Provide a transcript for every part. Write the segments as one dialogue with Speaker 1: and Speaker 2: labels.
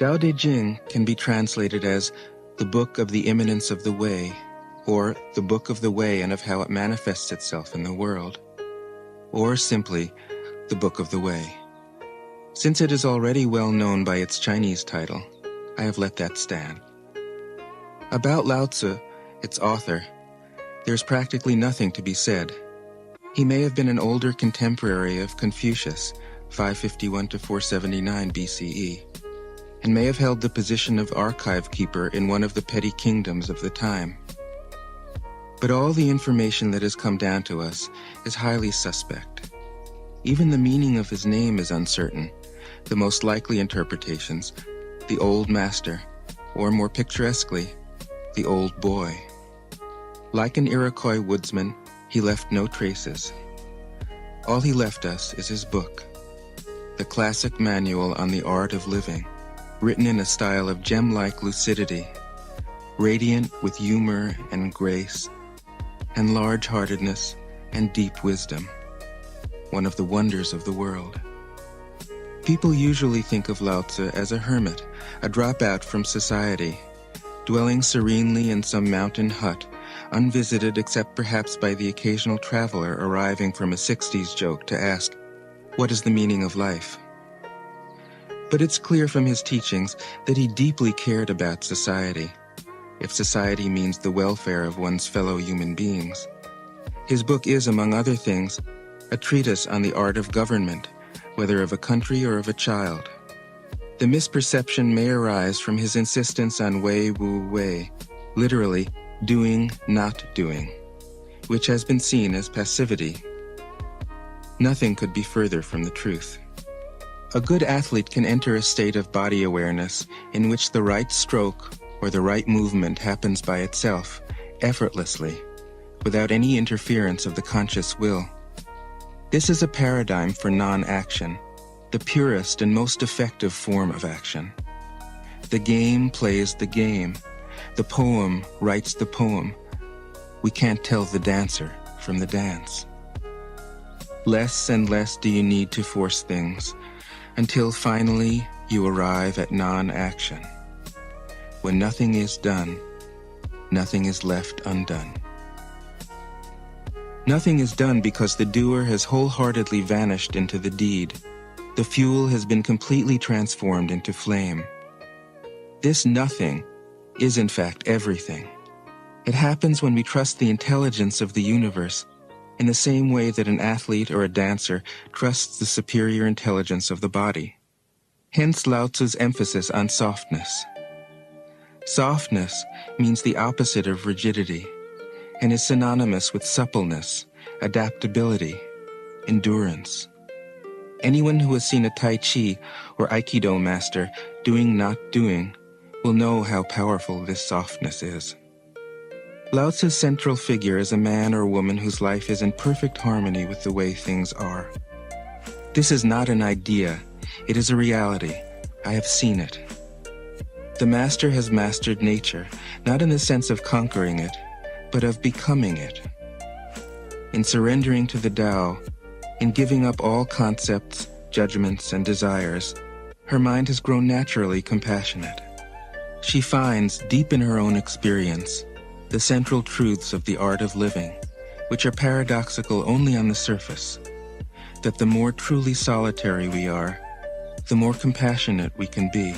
Speaker 1: Tao Te Ching can be translated as the Book of the Imminence of the Way, or the Book of the Way and of how it manifests itself in the world, or simply the Book of the Way. Since it is already well known by its Chinese title, I have let that stand. About Lao Tzu, its author, there's practically nothing to be said. He may have been an older contemporary of Confucius, 551 to 479 BCE, and may have held the position of archive keeper in one of the petty kingdoms of the time. But all the information that has come down to us is highly suspect. Even the meaning of his name is uncertain. The most likely interpretations, the old master, or more picturesquely, the old boy. Like an Iroquois woodsman, he left no traces. All he left us is his book, the classic manual on the art of living, written in a style of gem-like lucidity, radiant with humor and grace, and large-heartedness and deep wisdom, one of the wonders of the world. People usually think of Lao Tzu as a hermit, a dropout from society, dwelling serenely in some mountain hut, unvisited except perhaps by the occasional traveler arriving from a 60s joke to ask, "What is the meaning of life?" But it's clear from his teachings that he deeply cared about society, if society means the welfare of one's fellow human beings. His book is, among other things, a treatise on the art of government, whether of a country or of a child. The misperception may arise from his insistence on wei wu wei, literally doing, not doing, which has been seen as passivity. Nothing could be further from the truth. A good athlete can enter a state of body awareness in which the right stroke or the right movement happens by itself, effortlessly, without any interference of the conscious will. This is a paradigm for non-action, the purest and most effective form of action. The game plays the game. The poem writes the poem. We can't tell the dancer from the dance. Less and less do you need to force things, until finally you arrive at non-action. When nothing is done, nothing is left undone. Nothing is done because the doer has wholeheartedly vanished into the deed. The fuel has been completely transformed into flame. This nothing is in fact everything. It happens when we trust the intelligence of the universe in the same way that an athlete or a dancer trusts the superior intelligence of the body. Hence Lao Tzu's emphasis on softness. Softness means the opposite of rigidity and is synonymous with suppleness, adaptability, endurance. Anyone who has seen a Tai Chi or Aikido master doing not doing will know how powerful this softness is. Lao Tzu's central figure is a man or woman whose life is in perfect harmony with the way things are. This is not an idea, it is a reality. I have seen it. The master has mastered nature, not in the sense of conquering it, but of becoming it. In surrendering to the Tao, in giving up all concepts, judgments, and desires, her mind has grown naturally compassionate. She finds, deep in her own experience, the central truths of the art of living, which are paradoxical only on the surface, that the more truly solitary we are, the more compassionate we can be.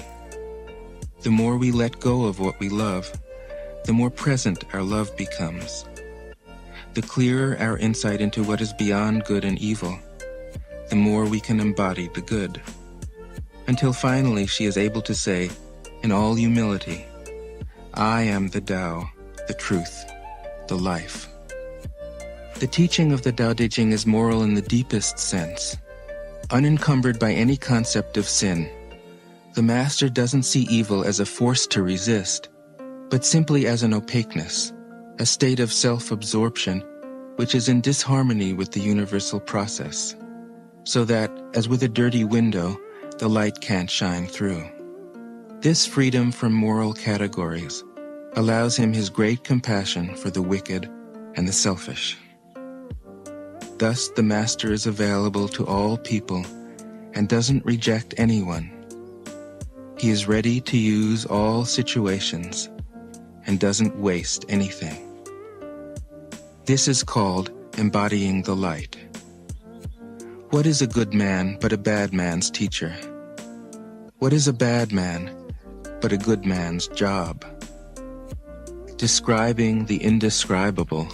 Speaker 1: The more we let go of what we love, the more present our love becomes. The clearer our insight into what is beyond good and evil, the more we can embody the good. Until finally she is able to say, in all humility, I am the Tao, the truth, the life. The teaching of the Tao Te Ching is moral in the deepest sense. Unencumbered by any concept of sin, the master doesn't see evil as a force to resist, but simply as an opaqueness, a state of self-absorption which is in disharmony with the universal process, so that, as with a dirty window, the light can't shine through. This freedom from moral categories allows him his great compassion for the wicked and the selfish. Thus, the master is available to all people and doesn't reject anyone. He is ready to use all situations and doesn't waste anything. This is called embodying the light. What is a good man but a bad man's teacher? What is a bad man but a good man's job? Describing the indescribable,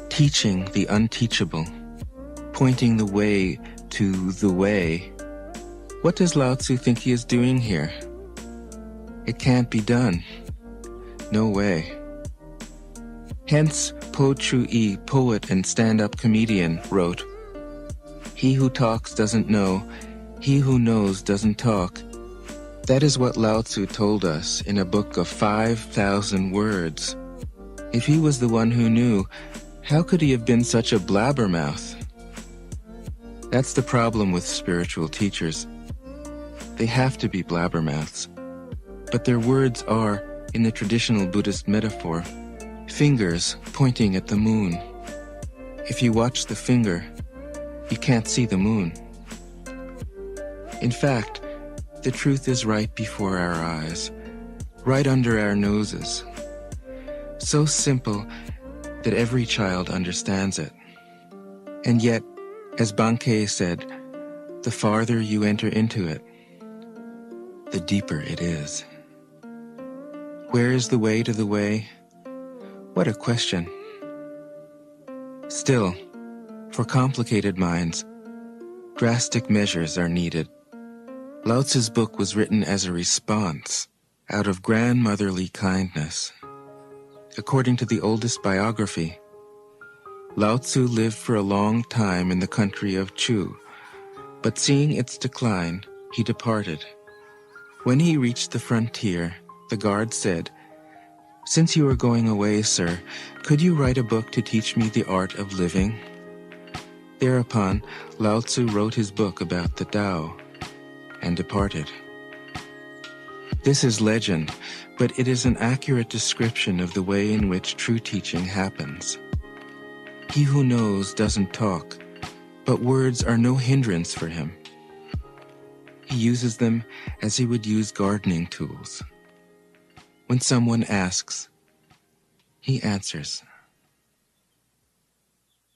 Speaker 1: teaching the unteachable, pointing the way to the way. What does Lao Tzu think he is doing here? It can't be done. No way. Hence, Po Chu-yi, poet and stand-up comedian, wrote, "He who talks doesn't know, he who knows doesn't talk." That is what Lao Tzu told us in a book of 5,000 words. If he was the one who knew, how could he have been such a blabbermouth? That's the problem with spiritual teachers. They have to be blabbermouths. But their words are, in the traditional Buddhist metaphor, fingers pointing at the moon. If you watch the finger, you can't see the moon. In fact, the truth is right before our eyes, right under our noses. So simple that every child understands it. And yet, as Bankei said, the farther you enter into it, the deeper it is. Where is the way to the way? What a question. Still, for complicated minds, drastic measures are needed. Lao Tzu's book was written as a response out of grandmotherly kindness. According to the oldest biography, Lao Tzu lived for a long time in the country of Chu, but seeing its decline, he departed. When he reached the frontier, the guard said, "Since you are going away, sir, could you write a book to teach me the art of living?" Thereupon, Lao Tzu wrote his book about the Tao and departed. This is legend, but it is an accurate description of the way in which true teaching happens. He who knows doesn't talk, but words are no hindrance for him. He uses them as he would use gardening tools. When someone asks, he answers.